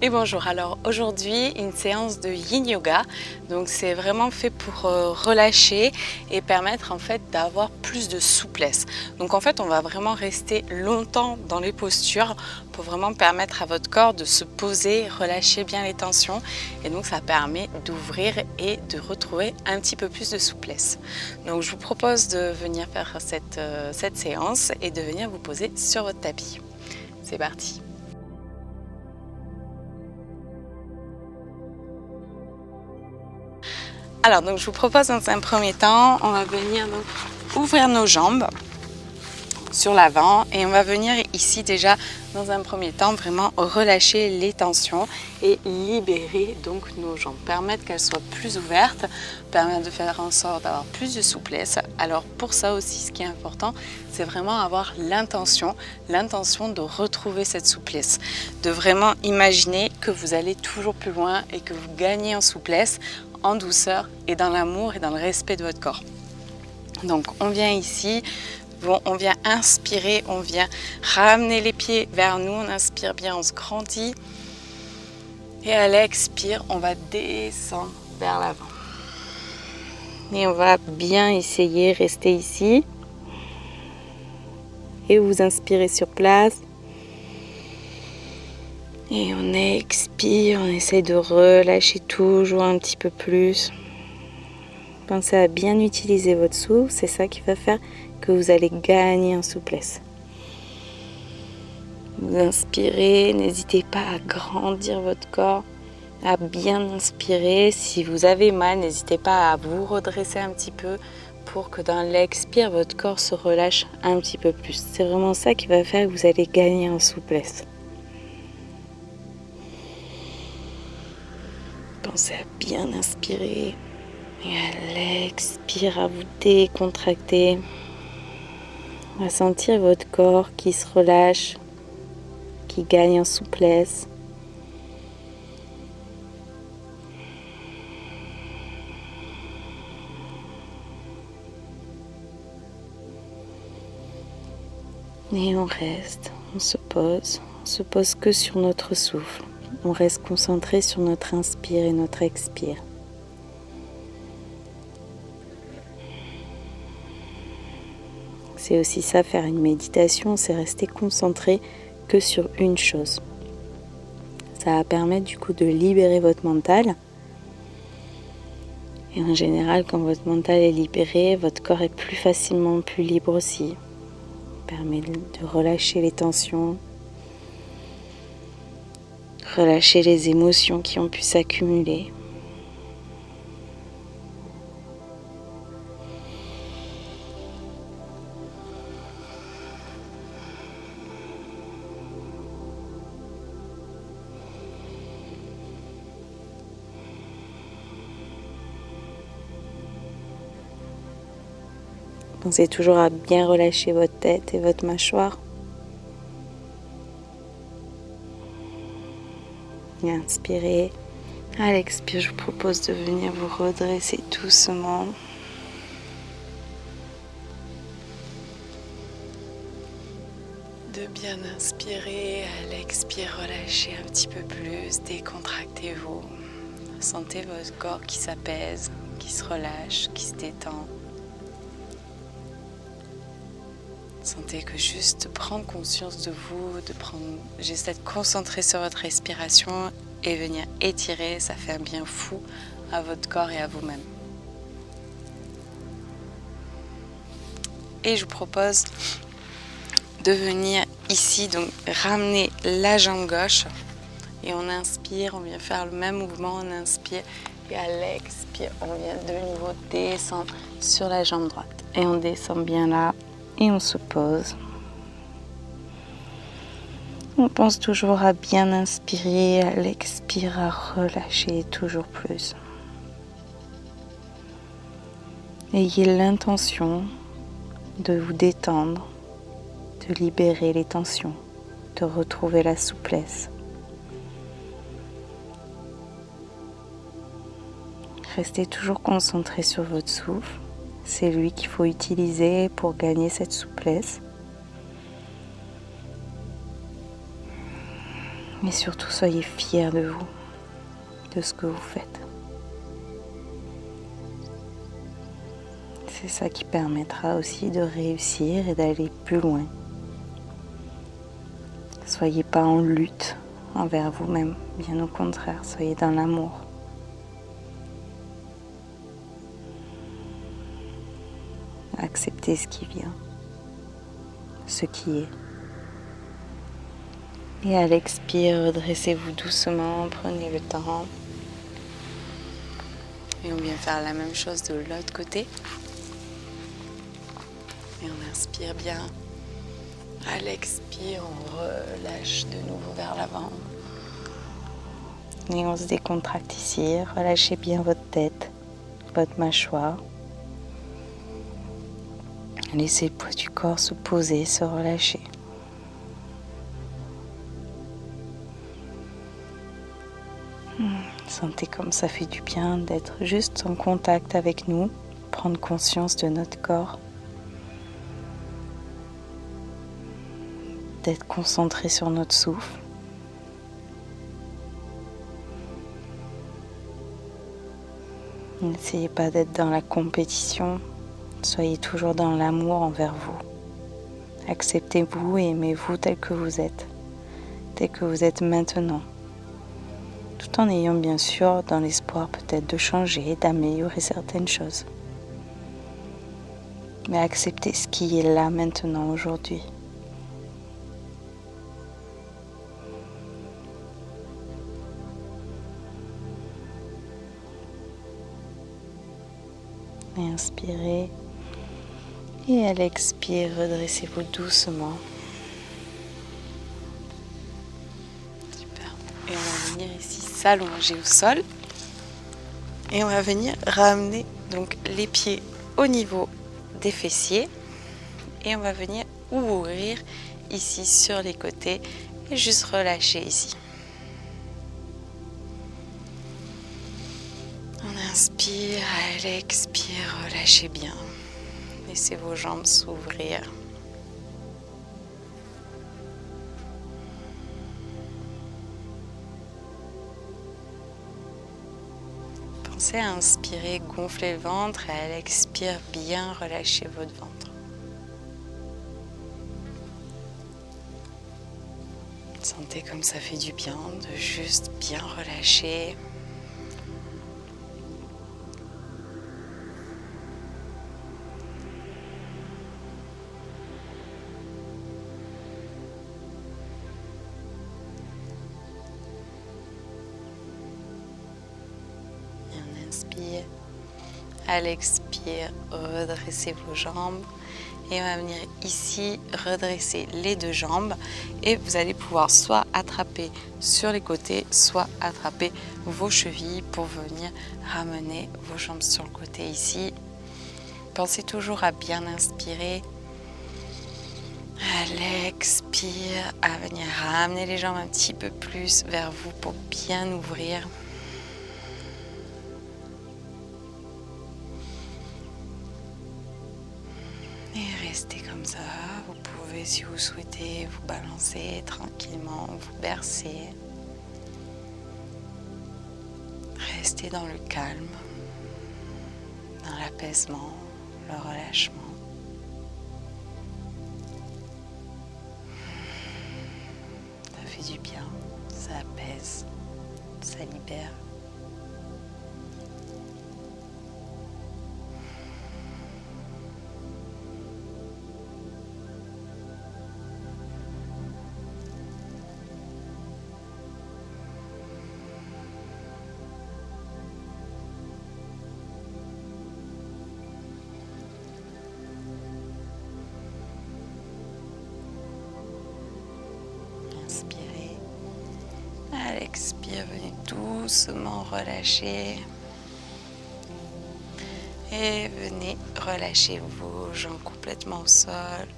Et bonjour, alors aujourd'hui une séance de Yin Yoga, donc c'est vraiment fait pour relâcher et permettre en fait d'avoir plus de souplesse. Donc en fait on va vraiment rester longtemps dans les postures pour vraiment permettre à votre corps de se poser, relâcher bien les tensions et donc ça permet d'ouvrir et de retrouver un petit peu plus de souplesse. Donc je vous propose de venir faire cette séance et de venir vous poser sur votre tapis. C'est parti. Alors, donc, je vous propose dans un premier temps, on va venir donc ouvrir nos jambes sur l'avant et on va venir ici déjà dans un premier temps vraiment relâcher les tensions et libérer donc nos jambes, permettre qu'elles soient plus ouvertes, permettre de faire en sorte d'avoir plus de souplesse. Alors pour ça aussi ce qui est important, c'est vraiment avoir l'intention de retrouver cette souplesse, de vraiment imaginer que vous allez toujours plus loin et que vous gagnez en souplesse, en douceur et dans l'amour et dans le respect de votre corps. Donc on vient ici. Bon, on vient inspirer, on vient ramener les pieds vers nous, on inspire bien, on se grandit. Et à l'expire, on va descendre vers l'avant. Et on va bien essayer, rester ici. Et vous inspirez sur place. Et on expire, on essaye de relâcher toujours un petit peu plus. Pensez à bien utiliser votre souffle, c'est ça qui va faire que vous allez gagner en souplesse. Vous inspirez, n'hésitez pas à grandir votre corps, à bien inspirer. Si vous avez mal, n'hésitez pas à vous redresser un petit peu pour que dans l'expire, votre corps se relâche un petit peu plus. C'est vraiment ça qui va faire que vous allez gagner en souplesse. Pensez à bien inspirer et à l'expire, à vous décontracter. À sentir votre corps qui se relâche, qui gagne en souplesse. Et on reste, on se pose que sur notre souffle. On reste concentré sur notre inspire et notre expire. C'est aussi ça, faire une méditation, c'est rester concentré que sur une chose. Ça va permettre du coup de libérer votre mental. Et en général, quand votre mental est libéré, votre corps est plus facilement plus libre aussi. Ça permet de relâcher les tensions, relâcher les émotions qui ont pu s'accumuler. Pensez toujours à bien relâcher votre tête et votre mâchoire. Et inspirez. À l'expire, je vous propose de venir vous redresser doucement. De bien inspirer, à l'expire, relâchez un petit peu plus, décontractez-vous. Sentez votre corps qui s'apaise, qui se relâche, qui se détend. Sentez que juste prendre conscience de vous, juste être concentré sur votre respiration et venir étirer, ça fait un bien fou à votre corps et à vous-même. Et je vous propose de venir ici, donc ramener la jambe gauche et on inspire, on vient faire le même mouvement, on inspire et à l'expire, on vient de nouveau descendre sur la jambe droite et on descend bien là. Et on se pose. On pense toujours à bien inspirer, à l'expire, à relâcher toujours plus. Ayez l'intention de vous détendre, de libérer les tensions, de retrouver la souplesse. Restez toujours concentré sur votre souffle. C'est lui qu'il faut utiliser pour gagner cette souplesse. Et surtout, soyez fiers de vous, de ce que vous faites. C'est ça qui permettra aussi de réussir et d'aller plus loin. Soyez pas en lutte envers vous-même, bien au contraire, soyez dans l'amour. Acceptez ce qui vient, ce qui est. Et à l'expire, redressez-vous doucement, prenez le temps. Et on vient faire la même chose de l'autre côté. Et on inspire bien. À l'expire, on relâche de nouveau vers l'avant. Et on se décontracte ici. Relâchez bien votre tête, votre mâchoire. Laissez le poids du corps se poser, se relâcher. Sentez comme ça fait du bien d'être juste en contact avec nous, prendre conscience de notre corps, d'être concentré sur notre souffle. N'essayez pas d'être dans la compétition, soyez toujours dans l'amour envers vous. Acceptez-vous et aimez-vous tel que vous êtes maintenant. Tout en ayant bien sûr dans l'espoir peut-être de changer, d'améliorer certaines choses. Mais acceptez ce qui est là maintenant, aujourd'hui. Et inspirez. Et à l'expire, redressez-vous doucement. Super. Et on va venir ici s'allonger au sol. Et on va venir ramener donc les pieds au niveau des fessiers. Et on va venir ouvrir ici sur les côtés et juste relâcher ici. On inspire, à l'expire, relâchez bien. Laissez vos jambes s'ouvrir. Pensez à inspirer, gonfler le ventre et à l'expire, bien relâcher votre ventre. Sentez comme ça fait du bien de juste bien relâcher. Inspire, à l'expire, redressez vos jambes et on va venir ici redresser les deux jambes et vous allez pouvoir soit attraper sur les côtés, soit attraper vos chevilles pour venir ramener vos jambes sur le côté ici. Pensez toujours à bien inspirer, à l'expire, à venir ramener les jambes un petit peu plus vers vous pour bien ouvrir. Et restez comme ça, vous pouvez si vous souhaitez vous balancer tranquillement, vous bercer. Restez dans le calme, dans l'apaisement, le relâchement. Ça fait du bien, ça apaise, ça libère. Inspirez, à l'expire, venez doucement relâcher et venez relâcher vos jambes complètement au sol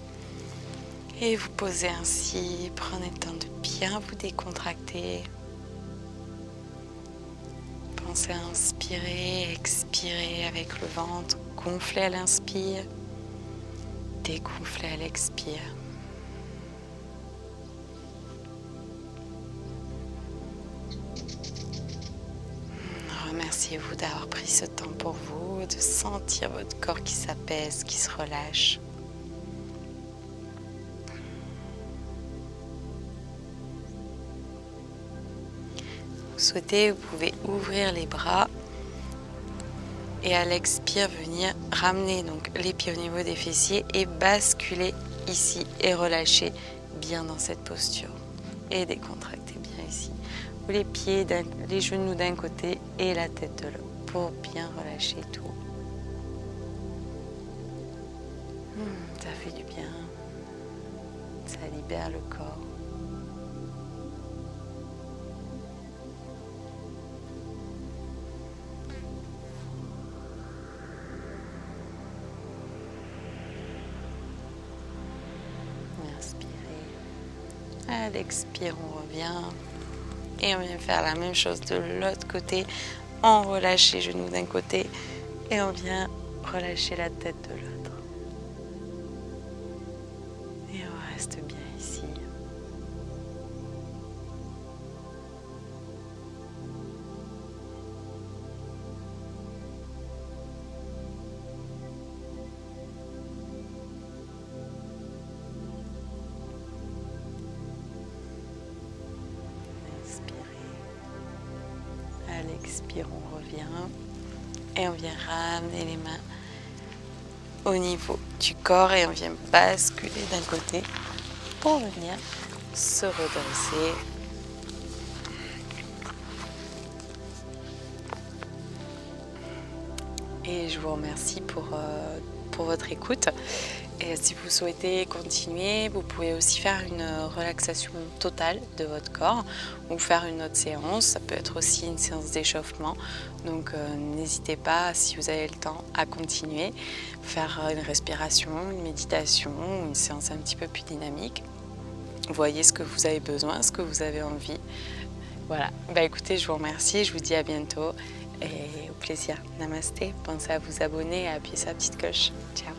et vous posez ainsi, prenez le temps de bien vous décontracter. Pensez à inspirer, expirer avec le ventre, gonfler à l'inspire, dégonfler à l'expire. Remerciez-vous d'avoir pris ce temps pour vous, de sentir votre corps qui s'apaise, qui se relâche. Vous souhaitez, vous pouvez ouvrir les bras et à l'expire venir ramener donc les pieds au niveau des fessiers et basculer ici et relâcher bien dans cette posture et décontracter bien ici. Ou les pieds, les genoux d'un côté et la tête de l'autre pour bien relâcher tout. Ça fait du bien, ça libère le corps. Inspirez. À l'expire, on revient. Et on vient faire la même chose de l'autre côté. On relâche les genoux d'un côté et on vient relâcher la tête de l'autre. Et on reste bien ici. À l'expire, on revient et on vient ramener les mains au niveau du corps et on vient basculer d'un côté pour venir se redresser. Et je vous remercie pour votre écoute. Et si vous souhaitez continuer, vous pouvez aussi faire une relaxation totale de votre corps ou faire une autre séance. Ça peut être aussi une séance d'échauffement. Donc n'hésitez pas, si vous avez le temps, à continuer. Faire une respiration, une méditation, une séance un petit peu plus dynamique. Voyez ce que vous avez besoin, ce que vous avez envie. Voilà. Bah écoutez, je vous remercie, je vous dis à bientôt et au plaisir. Namasté. Pensez à vous abonner et à appuyer sur la petite cloche. Ciao.